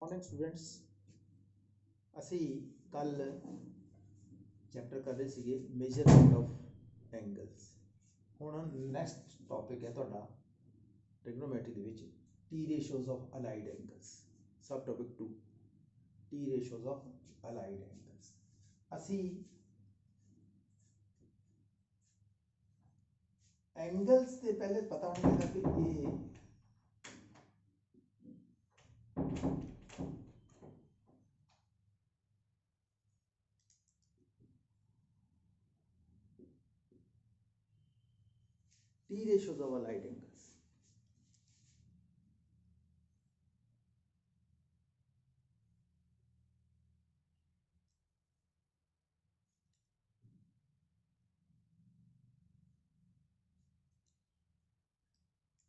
Morning students असी कल chapter कर रहे थे मेजरमेंट ऑफ एंगल्स। हुण नैक्सट टॉपिक है तुहाडा ट्रिग्नोमेट्री दे विच T ratios of allied angles. Subtopic 2 T ratios of allied angles. असी एंगल्स के पहले पता होना चाहिए कि ये T ratios of allied angles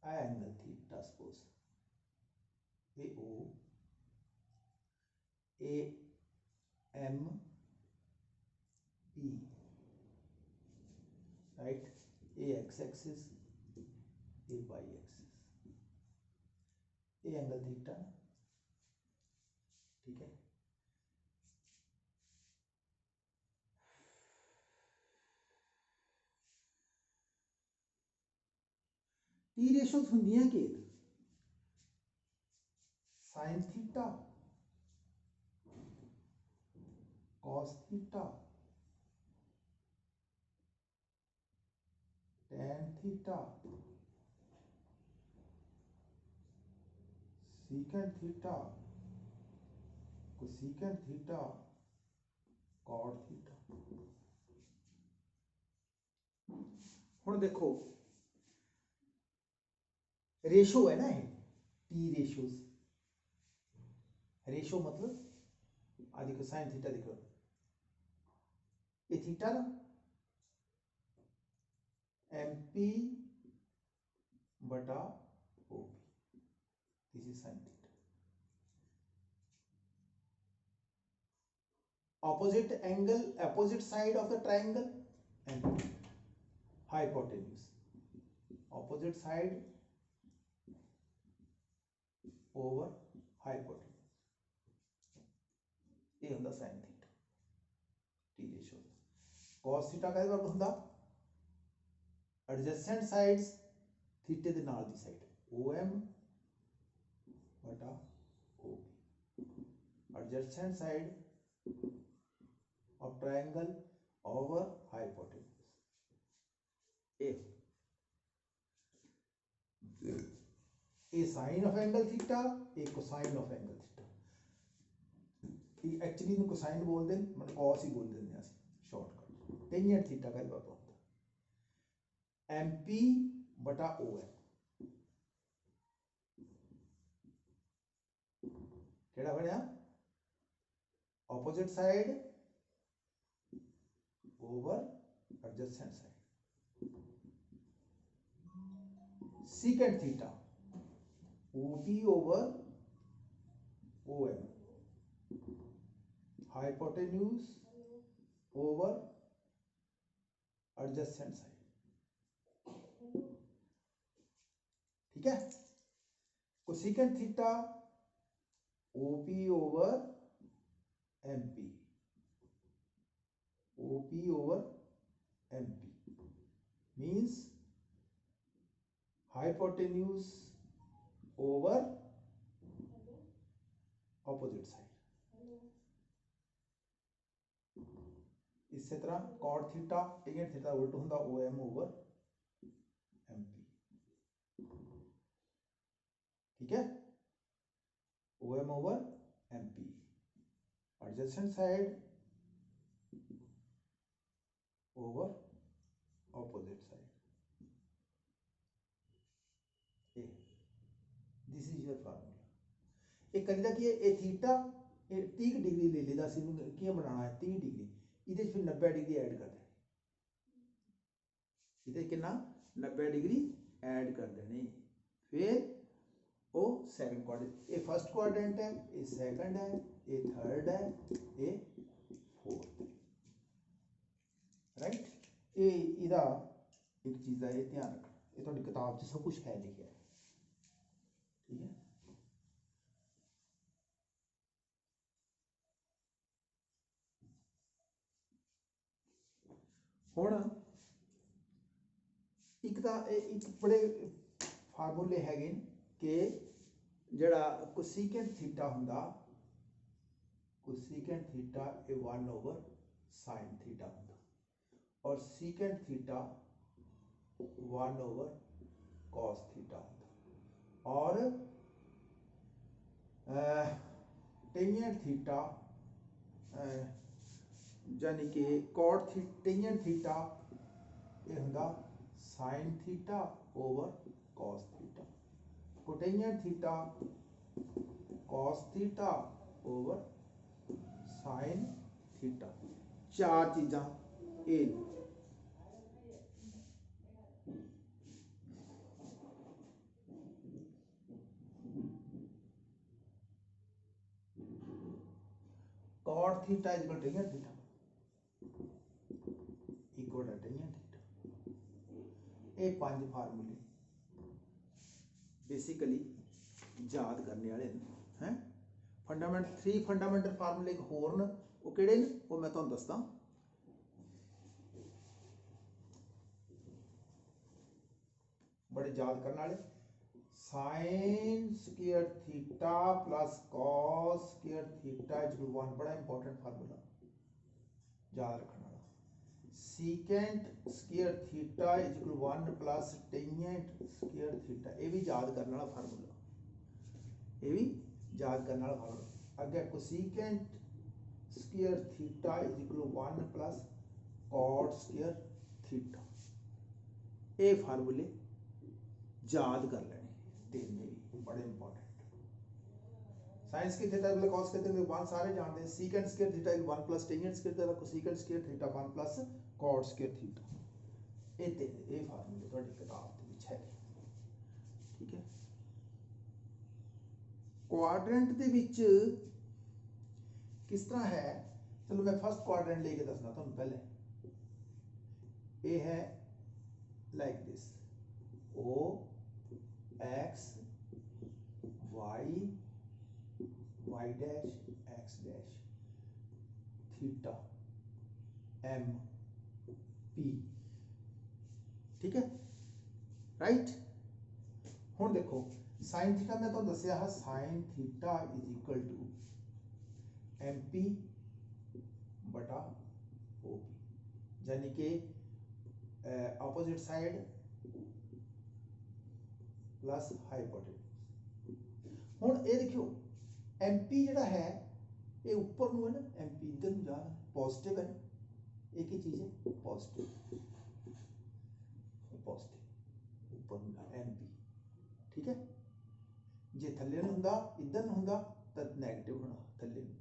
angle theta suppose ए ओ ए एम पी राइट ए एक्स एक्सिस ए वाई एक्सिस ए एंगल थीटा ठीक है। टी रेशोज होंदियां कि sine theta cos theta tan theta secant theta cosecant theta cot theta. हुण देखो रेशो है ना ये टी रेशोज। रेशो मतलब आ देखो साइन थीटा देखो ये थीटा ना एम पी बटा O P this is sine theta. opposite angle opposite side of the triangle and hypotenuse opposite side over hypotenuse ये होंदा sin theta T ratio. cos theta का वर्ग होंदा adjacent sides थीटे दे नाल दी साइड OM बटा OP adjacent side of triangle over hypotenuse a sine of angle theta a cosine of angle theta। ये actually नु cosine बोलते हैं मतलब cos ही बोल देते हैं शॉर्टकट। टेंजेंट थीटा का वर्ग होता है MP बटा OM केड़ा बनया opposite side over adjacent side secant theta OP over OM hypotenuse over adjacent side ठीक है। Cosecant theta OP over MP OP over MP means hypotenuse over opposite side। इसी तरह cot थीटा टेंजेंट थीटा उल्टा होंदा OM over MP ठीक है। OM over MP adjacent side over opposite side A this is your formula। एक करीदा कि ये theta 30 degree ले लेदा सी कियां बनाना है 30 डिग्री इहदे फिर 90 डिग्री ऐड कर देनी इहदे कितना 90 डिग्री ऐड कर देनी फिर वो सेकंड क्वाड्रेंट ये फर्स्ट क्वाड्रेंट है ये सेकंड है ये थर्ड है ये फोर्थ राइट। ये इहदा एक चीज़ है ये ध्यान रखना ये थोड़ी किताब च सब कुछ है लिखा है ठीक है। हुण एक बड़े फार्मूले हैगे कि जिहड़ा कोसीकेंट थीटा हुंदा, कोसीकेंट थीटा ये 1 ओवर साइन थीटा हुंदा और secant theta 1 over cos theta होता और टेंजेंट थीटा यानी कि कॉट टेंजेंट थीटा ये होंदा sine theta over cos theta, cotangent theta cos theta over sine theta. चार चीज़ां ये cot theta equal tangent theta equal tangent theta. ये 5 फार्मूले बेसिकली याद करने वाले हैं। फंडामेंटल 3 फंडामेंटल फार्मूले एक होर न, वो किहड़े ने वो मैं तुहानूं दसदा। बड़े याद करने वाले, sine square theta plus cos square theta equal 1, बड़ा इंपॉर्टेंट फार्मूला याद रखने वाला। Secant square theta equal 1 plus tangent square theta, ये भी याद करने वाला फार्मूला, ये भी याद करने वाला फार्मूला। अगे cosecant square theta equal 1 plus cot square theta, ये फार्मूले याद कर लेने, तीन भी बड़े इंपॉर्टेंट। साइंस की थीटा इक्वल कॉस के थीटा 1 सारे जानते हैं, secant square theta equal 1 plus tangent square theta cosecant square theta 1 plus cot square theta, ये तीन ये फार्मूले ਤੁਹਾਡੀ किताब ਦੇ ਵਿੱਚ है। ठीक है, क्वाड्रेंट ਦੇ ਵਿੱਚ किस तरह है, चलो मैं फर्स्ट क्वाड्रेंट लेके दसना ਤੁਹਾਨੂੰ पहले। ये है like this, O X Y Y dash X dash theta M P. ठीक है, राइट। हुण देखो साइन थीटा मैं तो दसिया है, sine theta is equal to M P बटा ओ पी, यानी कि ऑपोजिट साइड प्लस हाइपोटेन्यूज। हुण ये देखियो एम पी जिहड़ा है ये ऊपर नूं है ना, एम पी इधर नूं जा रहा है, पॉजिटिव है ना, एक ही चीज़ है पॉजिटिव पॉजिटिव ऊपर नूं एम पी। ठीक है, जे थल्ले नूं हुंदा इधर नूं हुंदा तां नैगेटिव होना थल्ले नूं,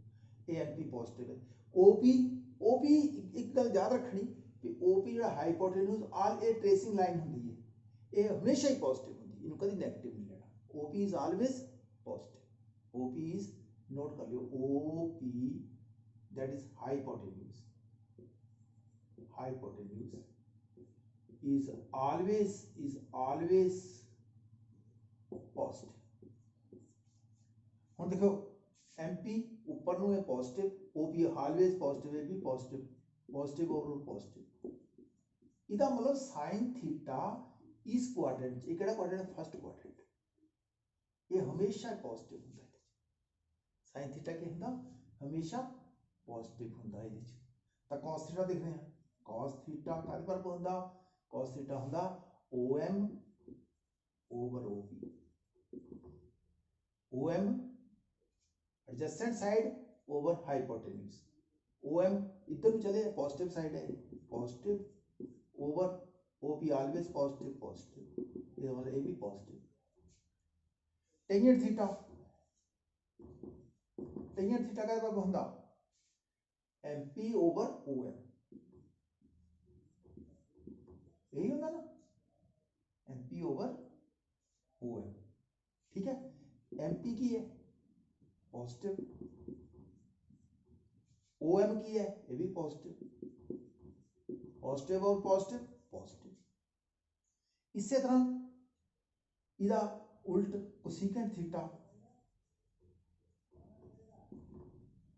ये एम पी पॉजिटिव है। ओ पी एक गल याद रखनी कि ओ पी जिहड़ा हाइपोटेन्यूज आल ए ट्रेसिंग लाइन हुंदी है, ये हमेशा ही पॉजिटिव हुंदी, इनू कभी नैगेटिव नहीं लेना। O P is always positive, O P is note कर लियो, O P that is hypotenuse is always positive. हुण देखो एम पी ऊपर नूं है positive, O P always positive है, भी पॉजिटिव पॉजिटिव ओवर पॉजिटिव। इहदा मतलब साइन थीटा इस क्वाड्रेंट, ये किहड़ा क्वाड्रेंट, फर्स्ट क्वाड्रेंट, ये हमेशा पॉजिटिव हुंदा है। साइन थीटा क्या हुंदा, हमेशा पॉजिटिव हुंदा है। तो कॉस थीटा देख रहे हैं, कॉस थीटा काहदे बराबर हुंदा, कॉस थीटा हुंदा O M over O P, O M adjacent side over hypotenuse, O M इधर भी चले पॉजिटिव साइड है, positive over O P always positive positive, ये मतलब ये भी पॉजिटिव। टेंजेंट थीटा का बराबर होंदा M P over O M, यही होंदा ना, M P over O M. ठीक है, एम पी की है पॉजिटिव, ओ एम की है ये भी पॉजिटिव, पॉजिटिव और पॉजिटिव पॉजिटिव। इसी तरह इदा उल्ट कोसेकेंट थीटा,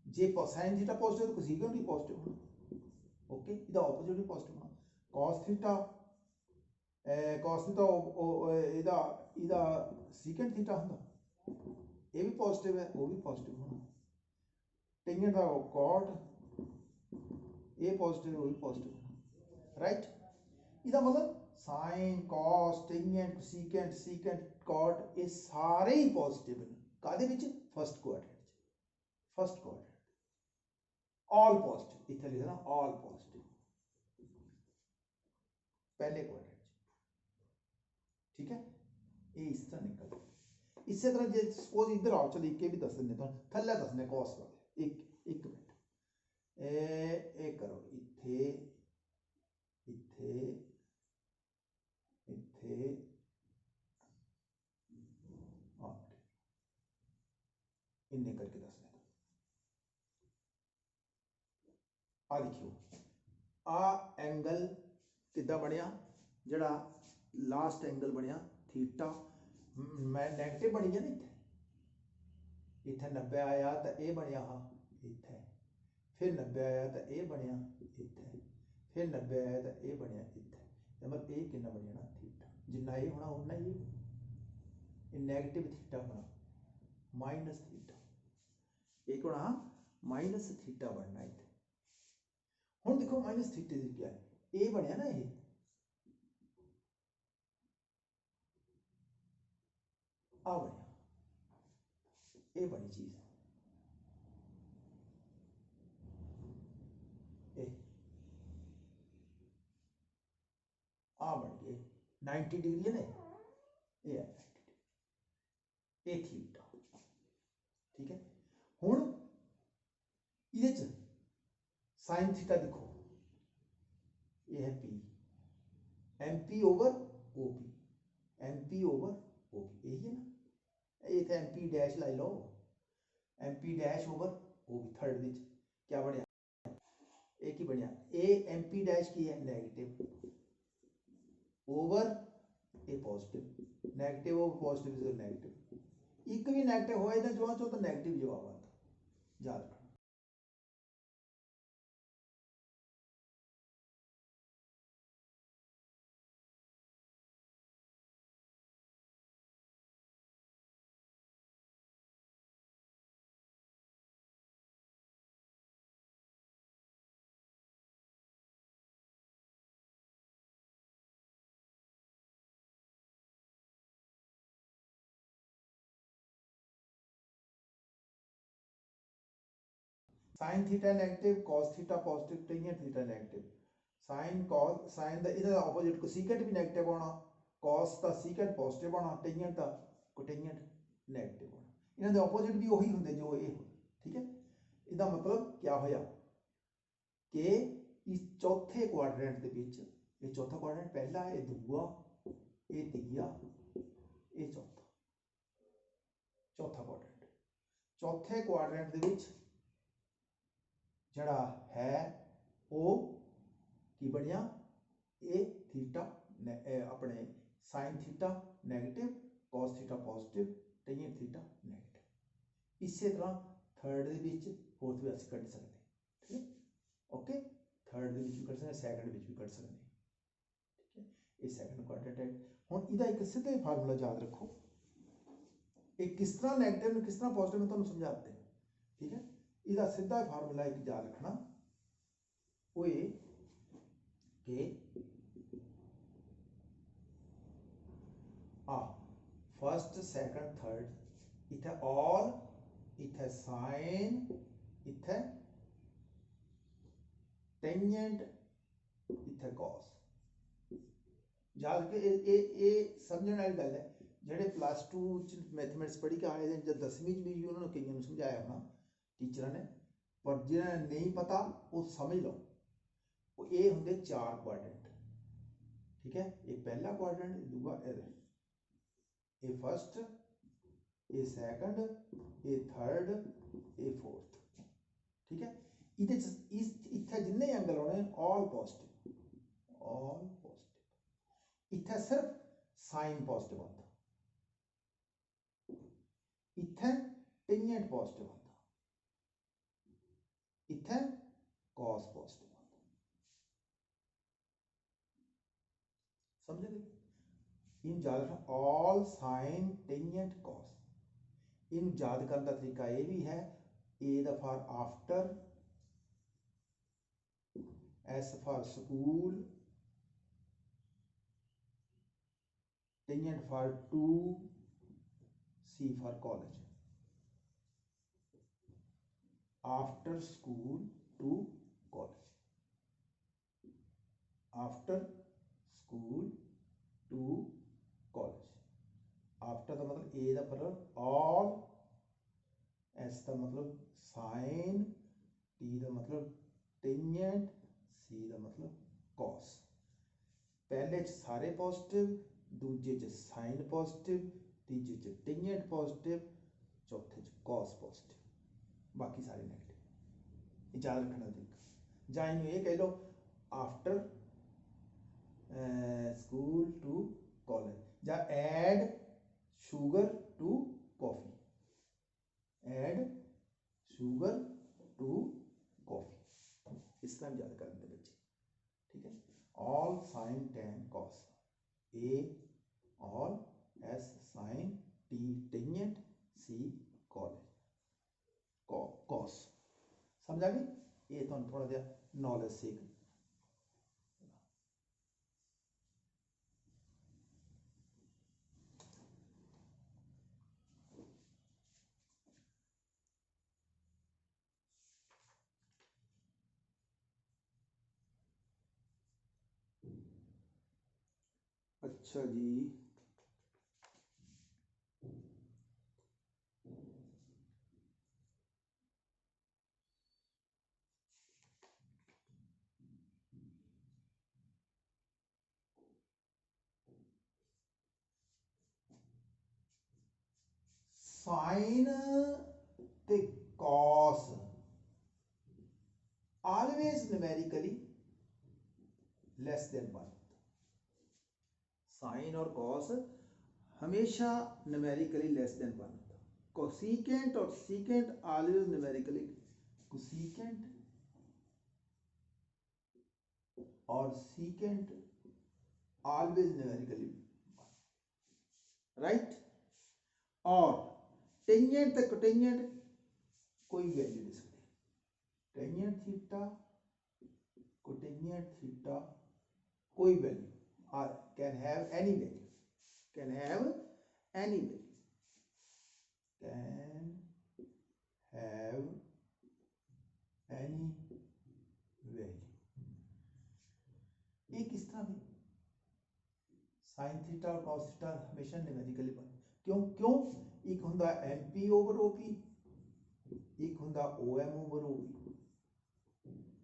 जे साइन थीटा पॉजिटिव तो कोसेकेंट भी पॉजिटिव होना, ओके, इदा ऑपोजिट भी पॉजिटिव होना। cos थीटा cos थीटा ਇਹਦਾ ਇਹਦਾ secant थीटा ਹੁੰਦਾ, ਇਹ ਵੀ ਪੋਜ਼ਿਟਿਵ ਹੈ ਉਹ ਵੀ ਪੋਜ਼ਿਟਿਵ ਹੋਣਾ, ਟੈਂਜੈਂਟ ਦਾ cot ਇਹ ਪੋਜ਼ਿਟਿਵ ਉਹ ਵੀ ਪੋਜ਼ਿਟਿਵ ਹੋਣਾ, ਰਾਈਟ। ਇਹਦਾ ਮਤਲਬ ਸਾइन cos tangent secant secant cot ਇਹ ਸਾਰੇ ਹੀ ਪੋਜ਼ਿਟਿਵ ਨੇ, ਕਾਹਦੇ ਵਿੱਚ? ਫਸਟ ਕੁਆਡਰੈਂਟ 'ਚ, ਫਸਟ ਕੁਆਡਰੈਂਟ ऑल पॉजिटिव, इतना लिखना ऑल पॉजिटिव पहले क्वाड्रेंट, ठीक है। ये इस तरह निकल, इसी तरह जे सपोज इधर आओ, चलो एक भी दस देने तो थल्ले दसने कॉस वाले, एक एक मिनट ए करो इथे इथे इथे इन्ने करके दसने, आ लिखियो आ एंगल किदा बनया, जड़ा लास्ट एंगल बनया थीटा, मैं नेगेटिव बनी है ना, इत्थे 90 आया तो ये बनया हा इत्थे, फिर 90 आया तो ये बनया इत्थे, फिर 90 आया तो ये बनया इत्थे, मतलब ये कितना बनया ना थीटा, जिन्ना ये होना उन्ना ही ये नेगेटिव थीटा होना, माइनस थीटा, एक होना माइनस थीटा बनना इत्थे। हुण देखो माइनस थीटे की क्या है, ए बनया ना, ये आ बनया, ये बनी चीज ए आ बन गए 90 डिग्री है ना, ये है 90 डिग्री, ये थीटा, ठीक है। हुण इहदे च साइन थीटा देखो, ये है P, M P over O P, M P over O P, यही है ना, ये थे एम पी डैश लाई लो, M P dash over O P, third विच क्या बनया, एक ही बनया, ए एम पी डैश की है negative over A positive, negative over positive is negative, एक भी नेगेटिव होए ना जो तो नेगेटिव जवाब आता, याद रखना। Sine theta negative, cos theta positive, tangent theta negative, sine cos sine दा इधर ऑपोजिट कोसेकेंट भी नेगेटिव होना, cos दा सेकेंट पॉजिटिव होना, टेंजेंट दा कोटेंजेंट नेगेटिव होना, इन्हां दे ऑपोजिट भी वही हुंदे जो ये, ठीक है। इसदा मतलब क्या होया कि इस चौथे क्वाड्रेंट दे विच, ये चौथा क्वाड्रेंट पहला, ये दूआ, ये तीजा, ये चौथा, चौथा क्वाड्रेंट, चौथे क्वाड्रेंट दे विच जड़ा है वो की बनया, ए थीटा अपने sign theta negative, cos theta positive, tangent theta negative, इसी तरह थर्ड दे विच फोर्थ भी असीं कढ सकते, ठीक है, ओके। थर्ड दे विच भी कढ सकते, सैकंड विच भी कढ सकते, ठीक है। ये सैकंड क्वाड्रेंट है। हुण इहदा एक सीधा फार्मूला याद रखो, ये किस तरह नेगेटिव ने किस तरह पॉजिटिव ने तुहानूं समझाते हैं, ठीक है। इसका सीधा फार्मूला एक याद रखना, वो ये कि फर्स्ट सेकंड थर्ड इथे ऑल, इथे साइन, इथे टेंजेंट, इथे कॉस, याद के ये समझने वाली गल है, जेडे प्लस 2 मैथमेटिक्स पढ़ी के आए जब 10वीं भी उन्होंने कई समझाया होना टीचर ने, पर जिन्हें नहीं पता वो समझ लो, वो ये होंगे 4 क्वाड्रेंट, ठीक है। ये पहला क्वाड्रेंट, दूसरा ये फर्स्ट, ये सेकंड, ये थर्ड, ये फोर्थ, ठीक है। इधे इत्थे जिन्ने एंगल होने ऑल पॉजिटिव, ऑल पॉजिटिव, इत्थे सिर्फ साइन पॉजिटिव आता, इत्थे टेंजेंट पॉजिटिव आता, इत्थे कॉस पॉजिटिव आता, इन याद रखना ऑल साइन टेंजेंट कॉस। इन याद करने का तरीका ये भी है, A the for after, S for school, tangent for to, C for college. After school to college, after school to college. After का मतलब ए का मतलब ऑल, एस का मतलब साइन, टी का मतलब टेंजेंट, सी का मतलब कॉस। पहले च सारे पॉजिटिव, दूजे च साइन पॉजिटिव, तीजे च टेंजेंट पॉजिटिव, चौथे च कॉस पॉजिटिव, बाकी सारे नेगेटिव। याद रखना तरीका। जां इनू ये कह लो आफ्टर स्कूल टू कॉलेज, या add sugar to coffee, add sugar to coffee, इस तरह याद कर लेते बच्चे। ठीक है, all sine tan cos, A all, S sine, T tangent, C college cos. समझ आ गई? ये तो थोड़ा जहा नॉलेज सीख। अच्छा जी, साइन ते cos always numerically less than 1। Sine और कॉस हमेशा न्यूमेरिकली लेस देन 1 होता। कोसिकेंट और सीकेंट ऑलवेज न्यूमेरिकली, कोसिकेंट और सीकेंट ऑलवेज न्यूमेरिकली, राइट। और टेंजेंट ते कोटेंजेंट कोई वैल्यू दे सकते, टेंजेंट थीटा, कोटेंजेंट थीटा कोई value, can have any value, can have any value, can have any value. ये किस तरह भी साइन थीटा और कॉस थीटा हमेशा न्यूमेरिकली बन, क्यों क्यों एक हुंदा एमपी ओवर ओपी, एक हुंदा ओएम ओवर ओपी।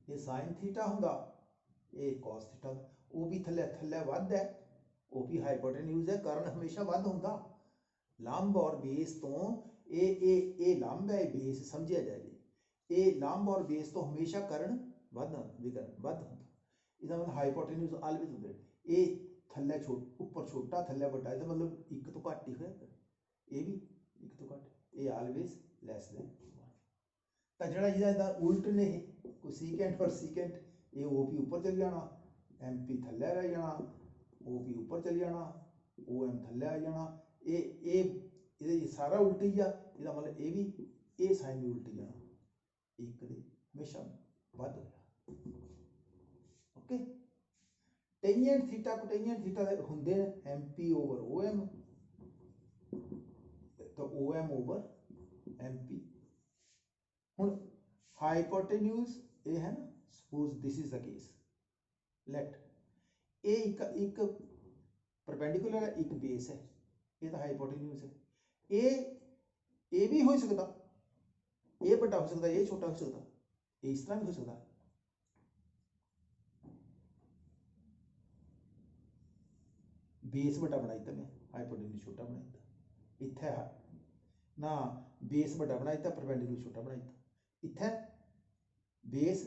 ये साइन थीटा हुंदा, ये कॉस थीटा, ओपी थल्ले थल्ले वध है, ओपी हाइपोटेन्यूज है, कारण हमेशा वध हुंदा। लंब और बेस तो ए लंब है, बेस समझिया जाए जी, ए लंब और बेस तो हमेशा करण वध विकरण वध हुंदा। इसदा मतलब हाइपोटेन्यूज ऑलवेज हुंदे, ए थल्ले ऊपर छोटा थल्ले बड़ा, इसदा मतलब एक तो घट ही होया, ये भी एक तो घट, ये ऑलवेज लैस दैन 1। तो जिहड़ा इहदा उल्ट ने कोसिकेंट और सीकेंट, ये ओपी ऊपर चल जाना, एमपी थल्ले रह जाना, ओपी ऊपर चल जाना, ओएम थल्ले आ जाना, ये सारा उल्ट ही आ। इसदा मतलब ये भी, ये साइन भी उल्ट जाना, एक कदे हमेशा वध होया। Okay, tangent theta cotangent theta हुंदे ने एमपी ओवर ओएम, तो ओएम ओवर एमपी। हुण हाइपोटेन्यूज ये है ना, suppose this is the case, let ए एक परपेंडिकुलर है, एक बेस है, ये तो हाइपोटेन्यूज है। ए भी हो सकता, ये बड़ा हो सकता, ये छोटा हो सकता, ये इस तरह भी हो सकता। बेस बड़ा बनाई मैं, हाइपोटेन्यूज छोटा बनाई, इत्थे ना बेस बड़ा बनाई, परपेंडिकुलर छोटा बनाई, इत्थे बेस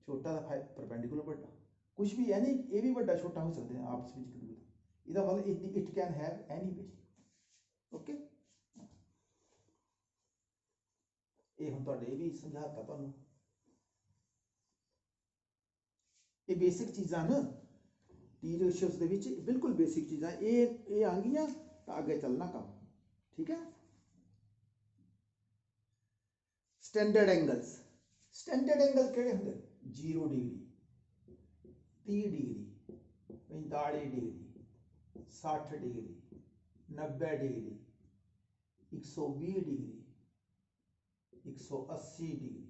छोटा परपेंडिकुलर बड़ा, कुछ भी है नहीं, ये भी बड़ा छोटा हो सकते हैं आपस में, इसका मतलब it can have any value. Okay, ये हम तुहाडे भी समझाता तुहानू, ये बेसिक चीज़ां ना, टी रेशियोस ਦੇ ਵਿੱਚ ਬਿਲਕੁਲ ਬੇਸਿਕ ਚੀਜ਼ਾਂ ਇਹ ਆ ਗਈਆਂ ਤਾਂ ਅੱਗੇ ਚੱਲਣਾ ਕੰਮ ਠੀਕ ਹੈ। स्टैंडर्ड एंगल्स स्टैंडर्ड एंगल ਕਿਹੜੇ ਹੁੰਦੇ 0 degree 30 degree 45 degree 60 degree 90 degree 120 degree 180 degree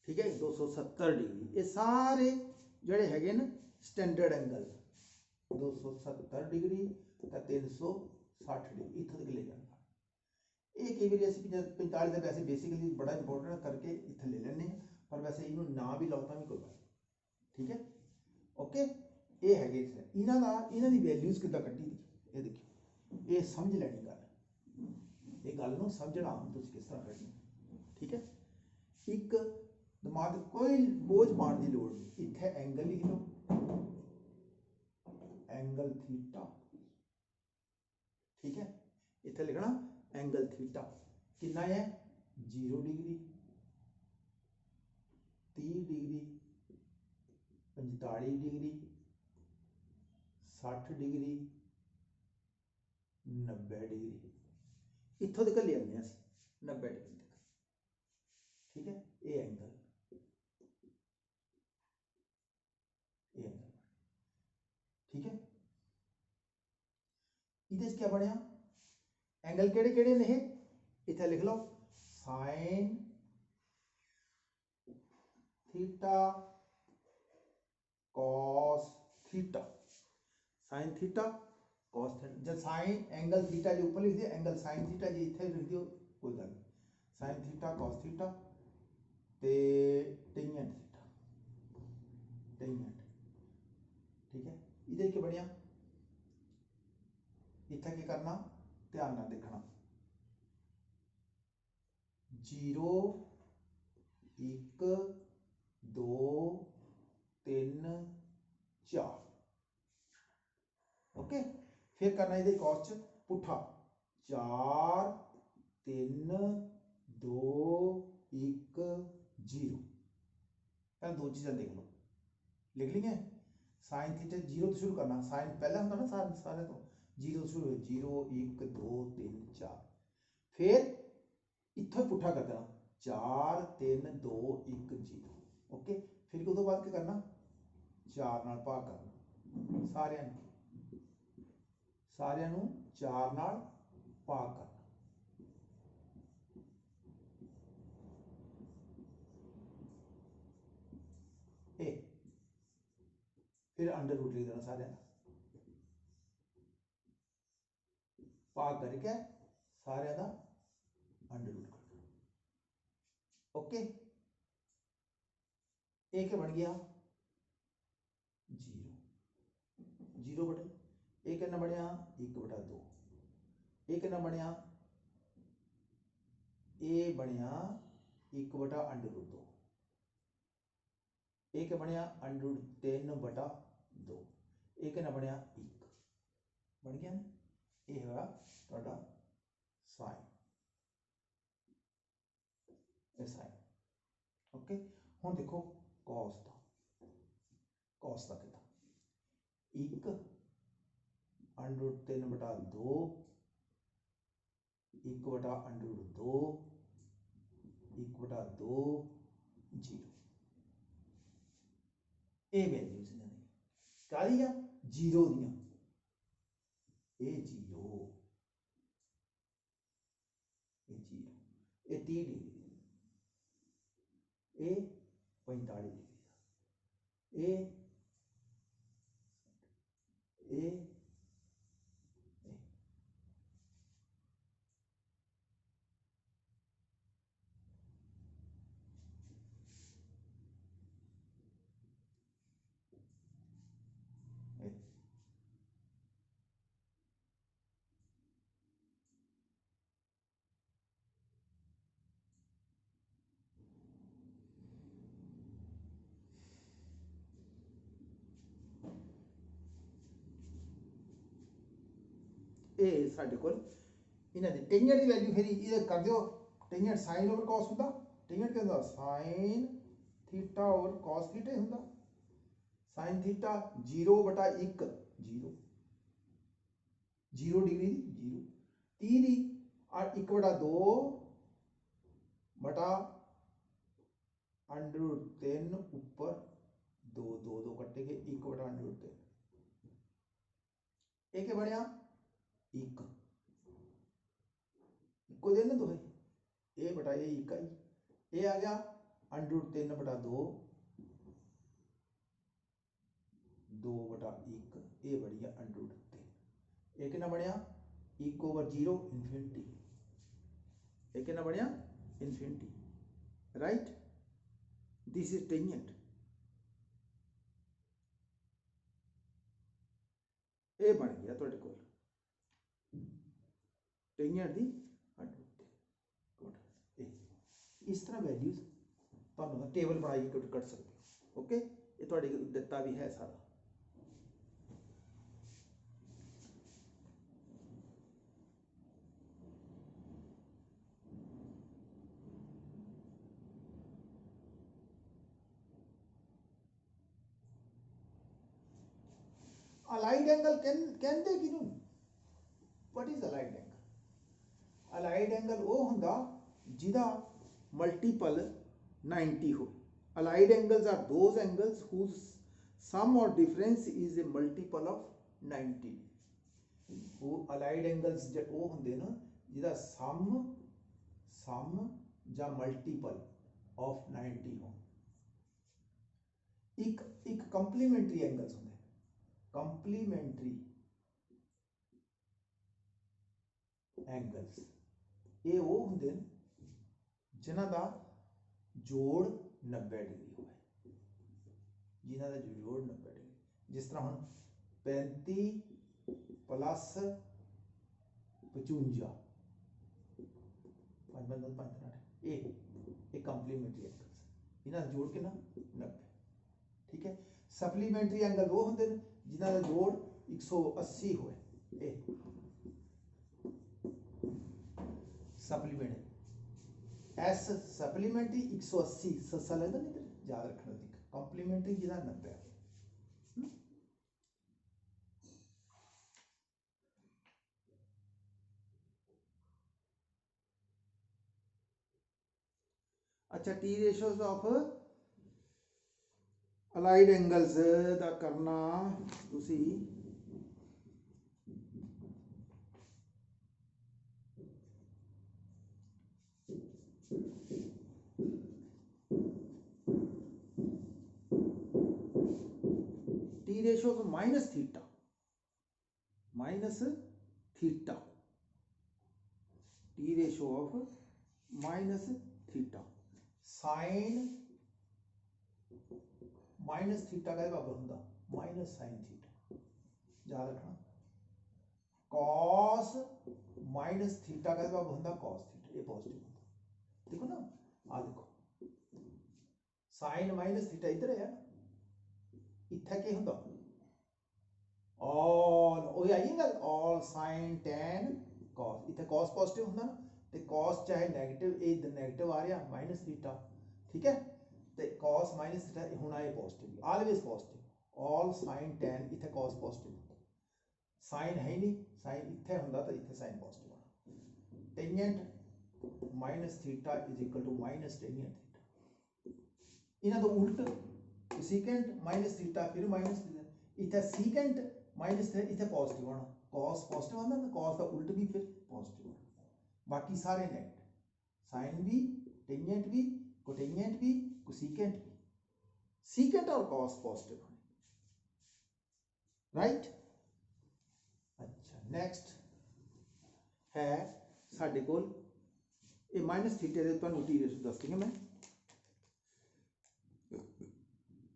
ठीक है 270 डिग्री ये सारे ਜਿਹੜੇ ਹੈਗੇ ਨੇ स्टैंडर्ड एंगल 270 डिग्री ਤਾਂ 360 डिग्री इत्थों तक ले जाना ये कई बार असं 45 का वैसे बेसिकली बड़ा इंपोर्टेंट करके इतने ले लें पर वैसे इनू ना भी लाओ तो भी कोई बात ठीक है ओके ये है इन्हों की वैल्यूज़ कि कट्टी दी ये देखिए ये समझ लैनी गल ये गल नूं समझना तुम किस तरह करनी ठीक है। एक दिमाग कोई बोझ पाने की लोड़ नहीं इत्थे एंगल लिख लो एंगल थीटा ठीक है इत्थे लिखना एंगल थीटा कितना है 0 degree 30 degree 45 degree 60 degree 90 degree इत्थों तक ले आने 90 डिग्री तक ठीक है ये एंगल ठीक है। इहदे क्या बनया एंगल केड़े केड़े ने इत्थे लिख लो sine theta cos theta sine theta cos theta जब साइन एंगल थीटा जो ऊपर लिख दिया एंगल साइन थीटा जी इत्थे लिख दियो कोई गल साइन थीटा कॉस थीटा ते टेंजेंट थीटा टेंजेंट ठीक है। इधर क्या बढ़िया इत्थे की करना ध्यान ना देखना 0 1 2 3 4 ओके फिर करना ये कॉस च पुठा 4 3 2 1 0 पहले दो चीज़ें देख लो लिख ली है साइन थीटा 0 तो शुरू करना साइन पहले होंगे ना सारे तो 0 शुरू 0 1 2 3 4 फिर इत्थों पुठा कर देना 4 3 2 1 0 ओके फिर उस बाद क्या करना 4 नाल भाग करना सारियां नूं 4 नाल भाग करना ए फिर अंडर रूट लिख देना सारियां भाग करके सारे का अंडर रूट कर दो ओके एक बन गया 0 बटे एक ना बनया 1/2 एक ना बनया ए बनया 1/√2 एक बनया √3/2 एक ना बनया 1 बन गया ना ये है ਤੁਹਾਡਾ साइन साइन ओके हुण देखो कॉस का कितना 1 √3/2 1/√2 1/2 0 ये वैल्यूज ने काली आ 0 दियां ये 0 ये 30 डिग्री ये 45 डिग्री ये ये साढ़े को इन्हों की टेंजेंट की वैल्यू फिर ये कर दो टेंजेंट साइन ओवर कॉस होंगे टेंजेंट क्या होंगे sign theta over cos theta होंगे साइन थीटा 0/1 0 0 डिग्री 0 30 दी 1/2 बटा √3 ऊपर 2 2 2 कट्टे गए 1/√3 ये क्या बनया 1 इको दिन दोहे ए बटा ए इकाई ये आ गया √3/2 2/1 ये बढ़ गया √3 ये कितना बनया 1/0 इन्फिनिटी ये कितना बनया infinity right this is tangent ये बन गया तुहाडे कोल टेंजेंट दी इस तरह वैल्यूज तुहानू टेबल बनाई कट सकते हो ओके ये तुहाडे दिता भी है सारा अलाइड एंगल कहते किनू what is allied angle allied angle वो हुंदा जिदा मल्टीपल 90 हो allied angles are those angles whose sum or difference is a multiple of 90 वो अलाइड एंगल्स वो हुंदे ना जिदा सम या मल्टीपल ऑफ 90 हो एक कंप्लीमेंट्री एंगल्स होंगे कंप्लीमेंट्री एंगल्स ये वो होंगे जिन्हां दा जोड़ 90 डिग्री हो जिन्हां दा जोड़ 90 डिग्री जिस तरह हम 35 प्लस 55 ये कंप्लीमेंट्री एंगल्स इन्हां दा जोड़ कितना 90 ठीक है सप्लीमेंट्री एंगल वो होंगे जिन्हां दा जोड़ 180 होए ए सप्लीमेंट्री एस सप्लीमेंट्री 180 सस्सा लगता नहीं याद रखना कंप्लीमेंट्री जिन्हां 90 अच्छा T ratios of allied angles दा करना तुसी T ratio of minus theta T ratio of minus theta sine minus theta का बराबर होता माइनस साइन थीटा याद रखना कॉस माइनस थीटा का बराबर होता कॉस थीटा ये पॉजिटिव होता देखो ना आ देखो साइन माइनस थीटा इधर है इत्थे के होता ऑल ओ आई गल ऑल साइन tan cos इत्थे cos पॉजिटिव होता ना ते cos चाहे नेगेटिव ए नेगेटिव आ रहा माइनस थीटा ठीक है ते cos माइनस थीटा होना है positive always positive all sine tan इथे cos पॉजिटिव साइन है नहीं साइन इथे हुंदा तो इथे साइन पॉजिटिव होना tangent minus theta is equal to minus tangent theta इना तो उल्ट सीकेंट माइनस थीटा फिर माइनस इथे सीकेंट माइनस थे इथे पॉजिटिव होना cos पॉजिटिव होना तो cos का उल्ट भी फिर पॉजिटिव होना बाकी सारे नेगेटिव साइन भी टेंजेंट भी कोटेंजेंट भी कोसेकेंट भी सीकेंट और cos पॉजिटिव होने राइट अच्छा नेक्स्ट है साडे कोल ये माइनस थीटा दे तुहानू टी रेशो दस देंगे मैं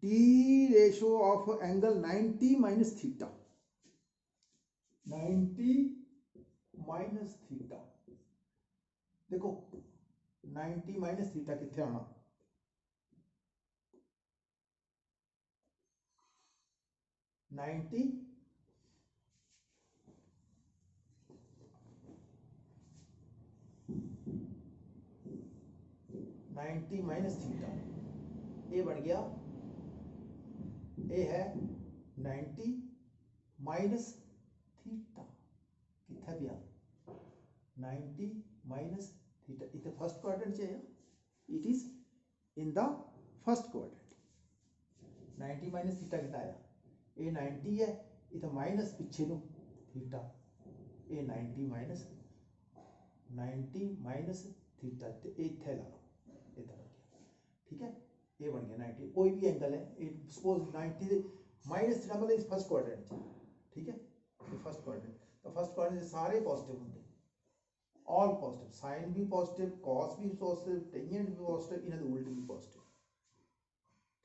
T ratio of angle 90 minus theta 90 minus theta देखो 90 माइनस थीटा कितने आना 90 90 माइनस थीटा ये बन गया ये है 90 माइनस थीटा कितना पिया 90 माइनस थीटा इतने फर्स्ट क्वाड्रेंट है it is in the first quadrant 90 minus theta कितना आया ये 90 है इतना माइनस पिछे नो थीटा ये 90 माइनस थीटा इतने ला लो इतना बन गया ठीक है ये बन गया 90 कोई भी एंगल है सपोज 90 माइनस थीटा मतलब फर्स्ट क्वाड्रेंट ठीक है ये फर्स्ट क्वाड्रेंट तो फर्स्ट क्वाड्रेंट सारे पॉजिटिव होंगे ऑल पॉजिटिव साइन भी पॉजिटिव कॉस भी पॉजिटिव टेंजेंट भी पॉजिटिव इन्हें उल्ट भी पॉजिटिव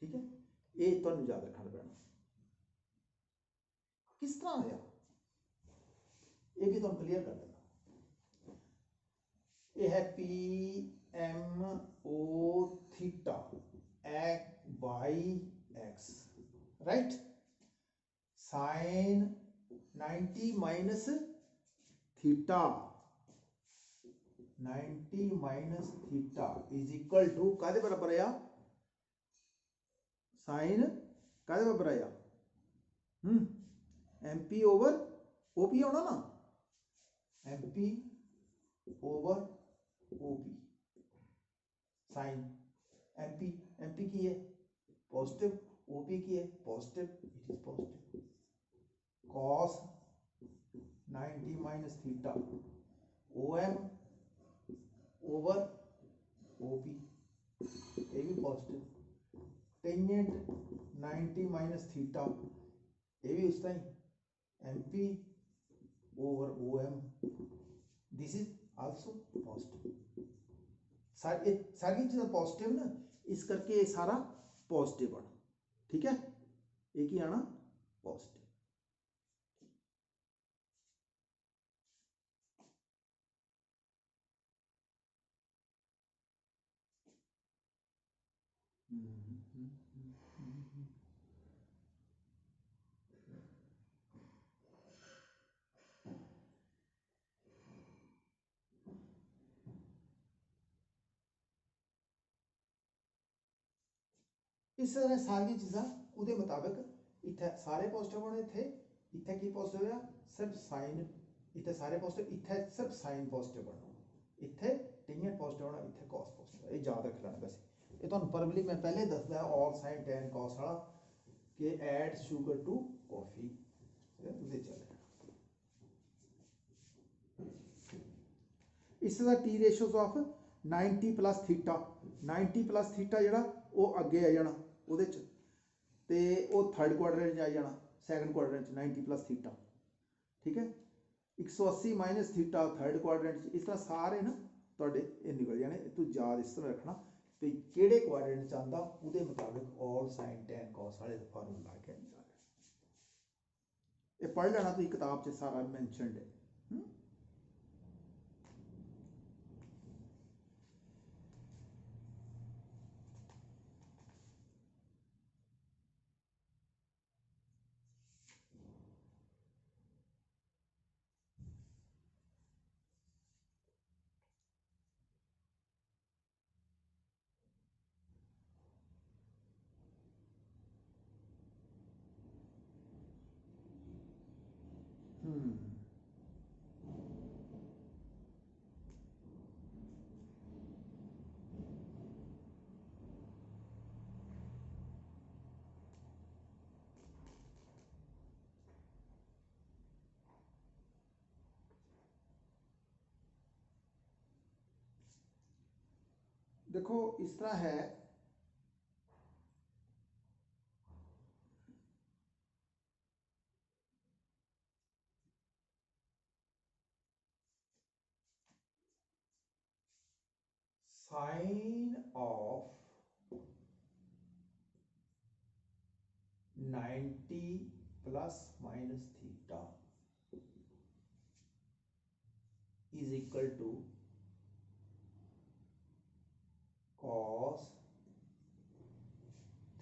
ठीक है ये तो याद रखना पैना किस तरह आया ये भी तो क्लियर कर देना ये है P M O theta by X right sine 90 minus theta 90 minus theta is equal to कादे बराबर आया साइन कादे बराबर आया एमपी ओवर ओपी होना ना MP over OP sine MP MP की है पॉजिटिव ओपी की है positive it is positive cos 90 minus theta OM over OP ये भी पॉजिटिव टेंजेंट 90 माइनस थीटा ये भी उस time MP over OM this is also positive सारी चीज़ें पॉजिटिव ना इस करके ये सारा पॉजिटिव आना ठीक है एक ही आना पॉजिटिव इस तरह सारी चीज़ा उहदे मुताबिक इतने सारे पॉजिटिव होने थे इतने की पॉजिटिव है सिर्फ साइन इतने सारे पॉजिटिव इतने सिर्फ साइन पॉजिटिव बनना इतने टेंजेंट पॉजिटिव होना इतने कॉस पॉजिटिव ये याद रख लेना वैसे ये तो परबली मैं पहले दसदा ऑल साइन टेन कॉस वाला कि ऐड शुगर टू कॉफी चल इस तरह T ratios of 90 plus theta 90 plus theta जो वो अगे आ जाना वो थर्ड क्वाड्रेंट आ जाना सैकंड क्वाड्रेंट 90 प्लस थीटा ठीक है 180 माइनस थीटा थर्ड क्वाड्रेंट इस तरह सारे ना थोड़े निकल जाने तू याद इस तरह रखना भी किहड़े क्वाड्रेंट आता वो मुताबिक ऑल साइन टेन कॉस वाले फार्मूला के ये पढ़ लेना तुम किताब से सारा मैंशनड है देखो इस तरह है sine of 90 plus minus theta is equal to cos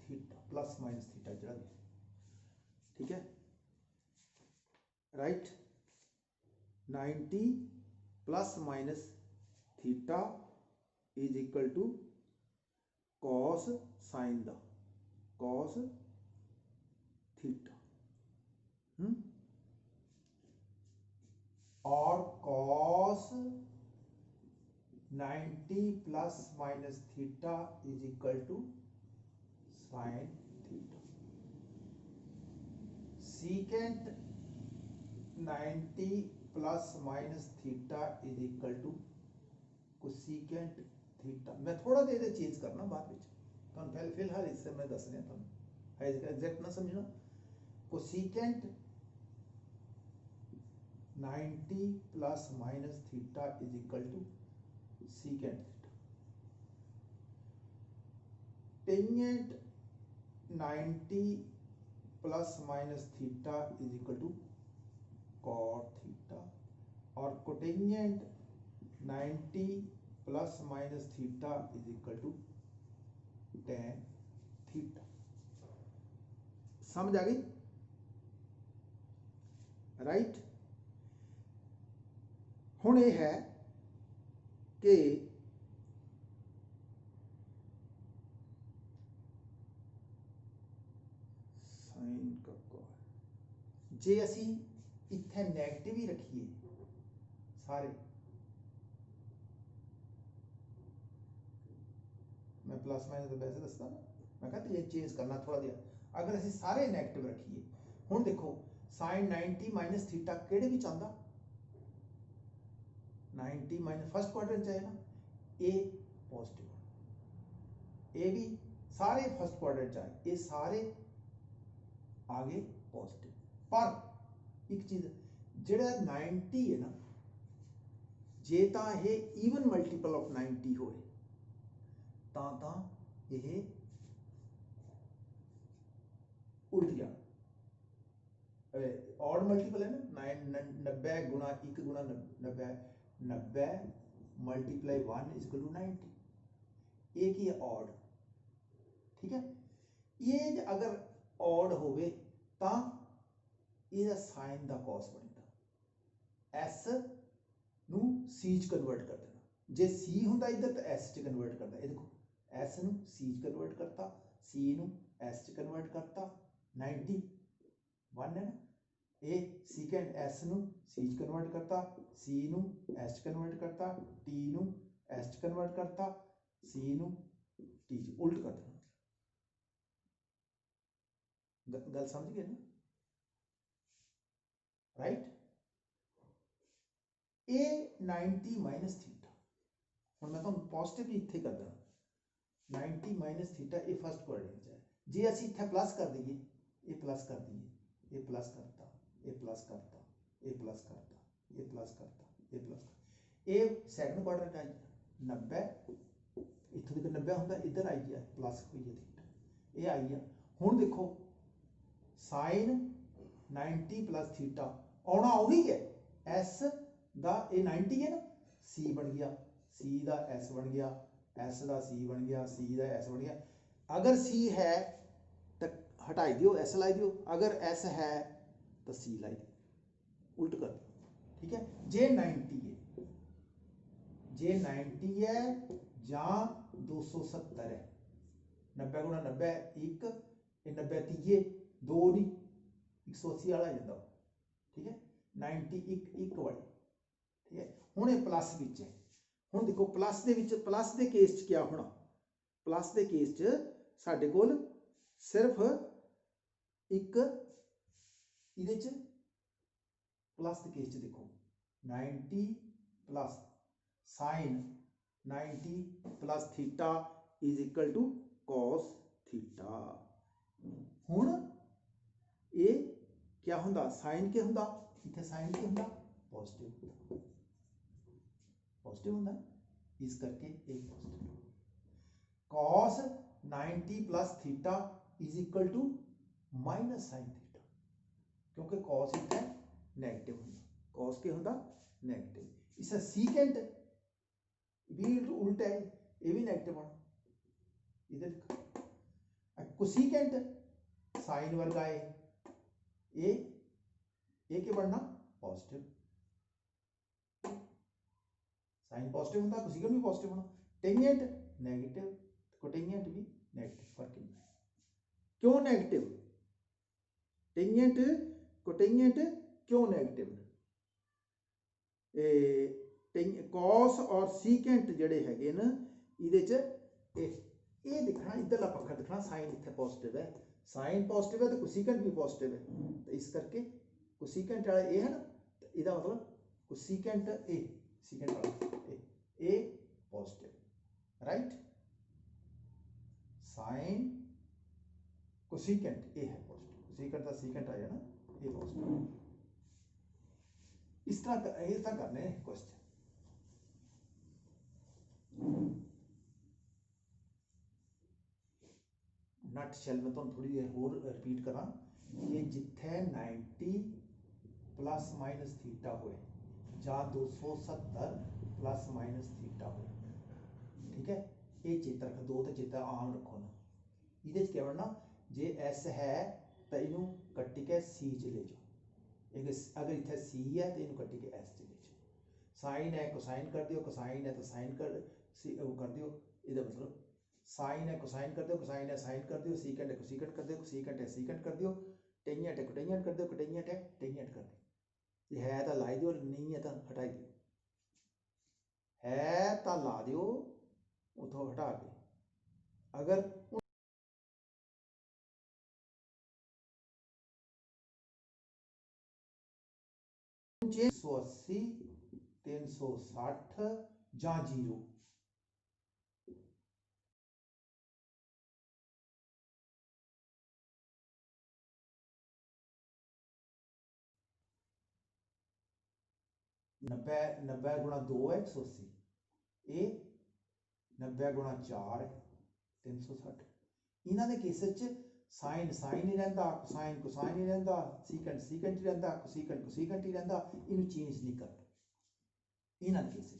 theta plus minus theta जरा ठीक है right 90 plus minus theta is equal to cos sine दा कॉस थीटा और cos 90 plus minus theta is equal to sine theta. Secant 90 plus minus theta is equal to cosecant theta. मैं थोड़ा देर change करना बाद में तुम फिलहाल इससे मैं दस रहा तुम एग्जैक्ट ना समझना। Cosecant 90 plus minus theta is equal to secant theta. Tangent 90 plus minus theta is equal to cot theta और cotangent 90 plus minus theta is equal to tan theta. समझ आ गई? राइट। हुण ये है कि साइन का जे असी इत्थे नैगेटिव ही रखिए सारे, मैं प्लस माइनस तो वैसे दसदा ना, मैं कहता ये चेंज करना थोड़ा जिहा। अगर असी सारे नैगेटिव रखिए, हुण देखो साइन 90 माइनस थीटा किहड़े विच आंदा 90 माइनस फर्स्ट क्वाड्रेंट च है ना, ए पॉजिटिव, ए भी सारे फर्स्ट क्वाड्रेंट च आए, ये सारे आ गए पॉजिटिव। पर एक चीज जिहड़ा 90 है ना, जे तां ये ईवन मल्टीपल ऑफ 90 होए तां ये उल्ट जाए। ऑड मल्टीपल है ना, 90 गुणा 1 गुणा 90, 90 मल्टीप्लाई 1 इज इक्वल टू 90, एक ही है ऑड। ठीक है, ये अगर ऑड होवे तां ਇਹਦਾ साइन ਦਾ cos ਬਣਦਾ, s ਨੂੰ c ਚ ਕਨਵਰਟ ਕਰ ਦੇਣਾ। ਜੇ c ਹੁੰਦਾ ਇੱਧਰ ਤਾਂ s ਚ ਕਨਵਰਟ ਕਰਦਾ। ਇਹ ਦੇਖੋ s ਨੂੰ c ਚ ਕਨਵਰਟ ਕਰਤਾ, c ਨੂੰ s ਚ ਕਨਵਰਟ ਕਰਤਾ, 90 1 है ना, ये सीकेंड s ਨੂੰ c ਚ ਕਨਵਰਟ ਕਰਤਾ, c ਨੂੰ s ਚ ਕਨਵਰਟ ਕਰਤਾ, t ਨੂੰ s ਚ ਕਨਵਰਟ ਕਰਤਾ, c ਨੂੰ t ਚ ਉਲਟ ਕਰ ਦੇਣਾ। गल समझ गए ना? राइट। ए 90 माइनस थीटा, हम मैं तो पॉजिटिव इत्थे कर देना, 90 माइनस थीटा ये फर्स्ट क्वाड्रेंट है। जे असी इत्थे प्लस कर दईए, ये प्लस कर दईए, ये प्लस करता, ये प्लस करता, ये प्लस करता, ये प्लस करता, ये प्लस करता, ये सैकंड क्वाड्रेंट आई 90, इत्थों तक 90 होंदा, इधर आई गया प्लस हुई है थीटा, ये आई है। हुण देखो साइन 90 प्लस थीटा आना उही है, एस दा ये 90 है ना, सी बन गया, सी दा एस बन गया, एस दा सी बन गया, सी दा एस बन गया। अगर सी है तो हटाई दियो, एस लाई दियो, अगर एस है तो सी लाई दियो, उल्ट कर दियो। ठीक है, जे 90 है, जे 90 है या 270 है, 90 गुणा 90 1, 90 तीए 2 नहीं 180 वाला जाता। ठीक है, 90 1 वाली। ठीक है, हुण ये प्लस विच है। हुण देखो प्लस दे विच, प्लस दे केस च क्या होना, प्लस दे केस च साडे कोल सिर्फ एक इहदे च प्लस दे केस च देखो 90 plus sine 90 plus theta is equal to cos theta. हुण ये क्या होंदा, साइन के होंदा, इत्थे साइन के होंदा पॉजिटिव, पॉजिटिव होंदा, इस करके एक positive. Cos 90 plus theta is equal to minus sine theta, क्योंकि कॉस इत्थे नेगेटिव होंदा, कॉस के होंदा नेगेटिव। इसे सीकेंट भी उल्टा है, ये भी नेगेटिव होना, इधर कोसीकेंट साइन वर्गा है, ये क्या बनना पॉजिटिव, साइन पॉजिटिव होता, कोसेकेंट भी पॉजिटिव होना, टेंजेंट नेगेटिव, कोटेंजेंट भी नेगेटिव। फर्क नहीं, क्यों नेगेटिव, टेंजेंट कोटेंजेंट क्यों नेगेटिव ने कॉस और सीकेंट जड़े है ना ये दिखना इधरला पक्खा दिखना साइन इतने पॉजिटिव है साइन पॉजिटिव है तो कोसीकेंट भी पॉजिटिव है तो इस करके कोसीकेंट वाला ए है ना तो इसका मतलब कोसीकेंट ए सीकेंट वाला ए पॉजिटिव राइट साइन कोसीकेंट ए है पॉजिटिव कोसीकेंट का सीकेंट आया ना ए पॉजिटिव इस तरह करने क्वेश्चन नट शैल में तुम थोड़ी देर होर रिपीट करा कि जिथे 90 प्लस माइनस थीटा होए या 270 प्लस माइनस थीटा होए ठीक है ये चेता रखो दो तो चेता आम रखो ना ये क्या बनना जे एस है तो इनू कट्टी के सी च ले जाओ अगर इतने सी है तो इनू कट्टी के एस च ले जाओ साइन है कोसाइन कर दियो कोसाइन है तो साइन कर कर दियो इसका मतलब साइन है कोसाइन कर दियो कोसाइन है साइन कर दियो सीकेंट है कोसीकेंट कर दियो सीकेंट है सीकेंट कर दियो टेंजेंट है कोटेंजेंट कर दियो कोटेंजेंट है टेंजेंट कर दियो ये है तो ला दियो नहीं है तो हटाई दियो है तो ला दियो उतो हटा के अगर 180 360 ਜਾਂ 0 90 गुणा 2 है 180 ये 90 गुणा 4 है 360 इन्होंने केस साइन साइन ही रहा कोसाइन कोसाइन ही रहा सीकेंट सीकेंट ही रहा कोसीकेंट कोसीकेंट ही रहा इन चेंज नहीं करना इन्होंने केस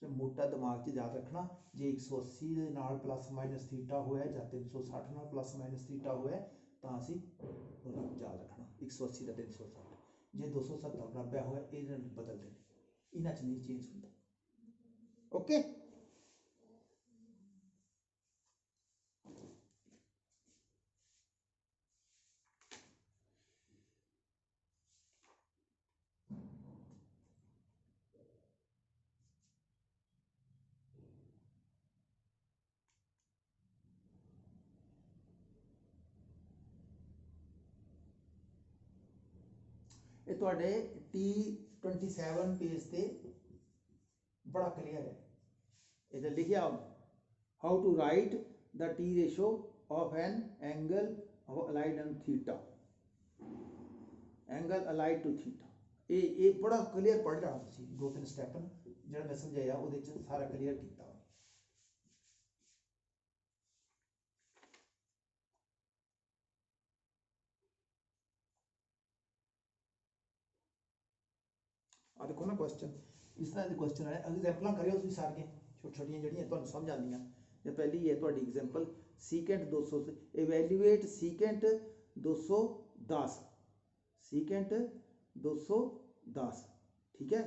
मोटा दिमाग च याद रखना जे 180 के नाल प्लस माइनस थीटा होया या 360 नाल प्लस माइनस थीटा होया तो असी याद रखना 180 का 360 जे 270 90 होया ये बदल देने इन्हां च नहीं चेंज होंदा ओके ये तुहाडे T27 पेज पे बड़ा क्लियर है इधर लिखिया how to write the T ratio of an angle allied and theta angle allied to theta ये बड़ा क्लियर पढ़ रहा तुसी 2-3 स्टेप जो मैं समझाया वो सारा क्लियर किया आ देखो ना क्वेश्चन इस तरह के क्वेश्चन है एग्जाम्पल करियो तुम सारियां छोटी छोटियां जड़ियां तुहानू समझ आंदियां जो पहली है तुहाडी example secant 200 evaluate secant 210 secant 210 ठीक है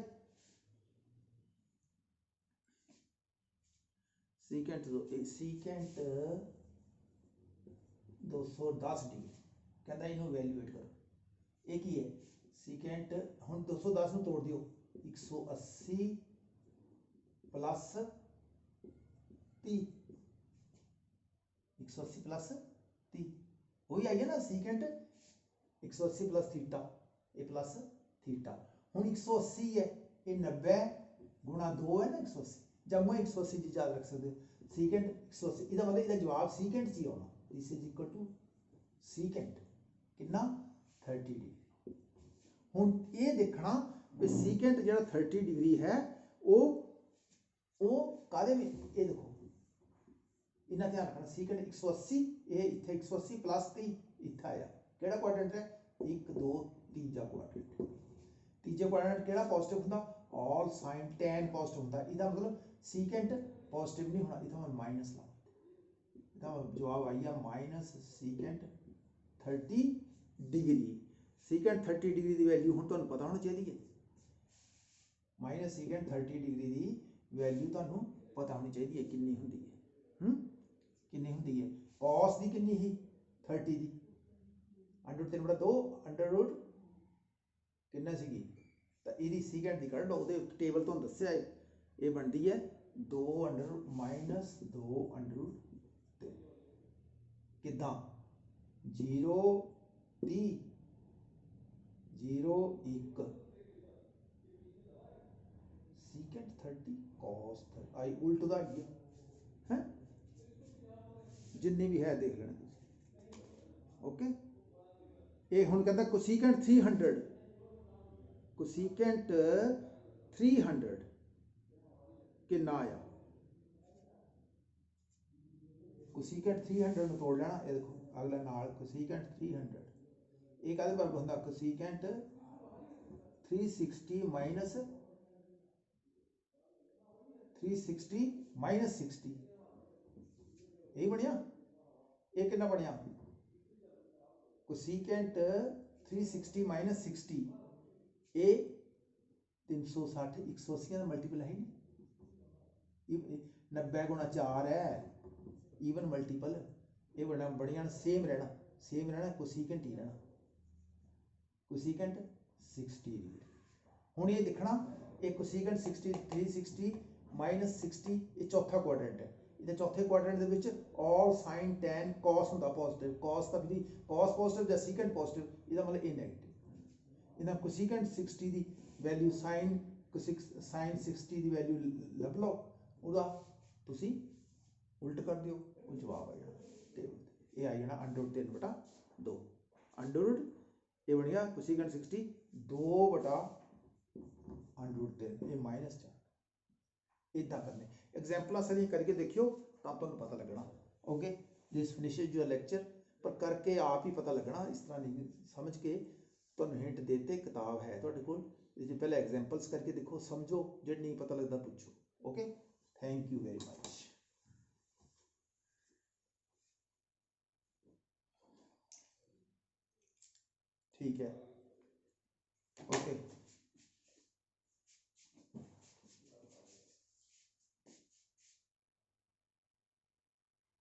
सीकेंट 210 डिग्री कहता इनू इवैल्यूएट करो एक ही है सीकेंट हम 210 में तोड़ दियो 180 प्लस 30 180 प्लस 30 वही आई है ना सीकेंट 180 प्लस थीटा ए प्लस थीटा हम 180 है ये 90 गुणा 2 है ना 180 जब मैं 180 जी याद रख सकते सीकेंट 180 इसका मतलब इसका जवाब सीकेंट च ही होना this is equal to secant कितना 30 डिग्री हुण ये देखना भी सीकेंट जो 30 डिग्री है वो कादे में ये देखो इन्ना ध्यान रखना सीकेंट 180 ये इत्थे 180 प्लस 30 इत्थे आया केड़ा क्वाड्रेंट है 1 2 तीजा क्वाड्रेंट तीजे क्वाड्रेंट केड़ा पॉजिटिव हुंदा ऑल साइन tan पॉजिटिव हुंदा इसदा मतलब सीकेंट पॉजिटिव नहीं होना इत्थे मैं माइनस ला इसदा जवाब आई है minus secant 30 degree secant 30 degree की वैल्यू हम तुहानू पता होना चाहिए माइनस सीकेंट 30 डिग्री की वैल्यू तुहानू पता होनी चाहिए कितनी होंदी है कितनी होंदी है कॉस दी कितनी ही 30 दी अंडर रूट 3 बटा 2 अंडर रूट किन्ना सीगी तो ये सीकेंड की कढ़ लो टेबल तो दसिया ये बनती है 2 under root minus 2 under root 3 किदा 0 30 0 1 सीकेंड 30 कॉस 30 आई उल्ट का ही है जिन्नी भी है देख लेना ओके ये हुण कहता कोसीकेंट 300 कोसीकेंट 300 कितना आया कोसीकेंट 300 में तोड़ लेना ये देखो अगला नाल कोसीकेंट 300 ये कहते वर्ग होंगे कोसीकेंट 360 माइनस 360 माइनस 60 यही बनया ये कितना बनया कोसीकेंट 360 माइनस 60 ये 360 180 का मल्टीपल है नहीं 90 गुणा 4 है ईवन मल्टीपल ये बढ़िया सेम रहना कोसीकेंट ही रहना कोसीकेंट 60 हुण ये देखना ये कोसीकेंट 60 360 माइनस 60 ये चौथा क्वाड्रेंट है ये चौथे quadrant they which all sign tan cos होंदा पॉजिटिव कॉस का भी कॉस पॉजिटिव या सीकेंट पॉजिटिव इसका मतलब ए नेगेटिव इधर कोसीकेंट 60 दी वैल्यू साइन 60 दी वैल्यू लभ लो ਉਹਦਾ ਤੁਸੀਂ उल्ट कर दियो वो जवाब आ जाना टेबल ये आ जाना अंडर रूट 3 बटा 2 अंडर रूट ये बन गया कोसीकेंट 60 2 बटा अंडर रूट 3 ये माइनस 4 इदा करने एग्जाम्पल सारी करके देखियो तब तुहानू पता लगना okay this finishes your lecture पर करके आप ही पता लगना इस तरह नहीं समझ के तुहानू हिंट देते किताब है तुहाडे कोल इस पहले एग्जाम्पल्स करके देखो समझो जो नहीं पता लगता पूछो okay thank you very much ठीक है।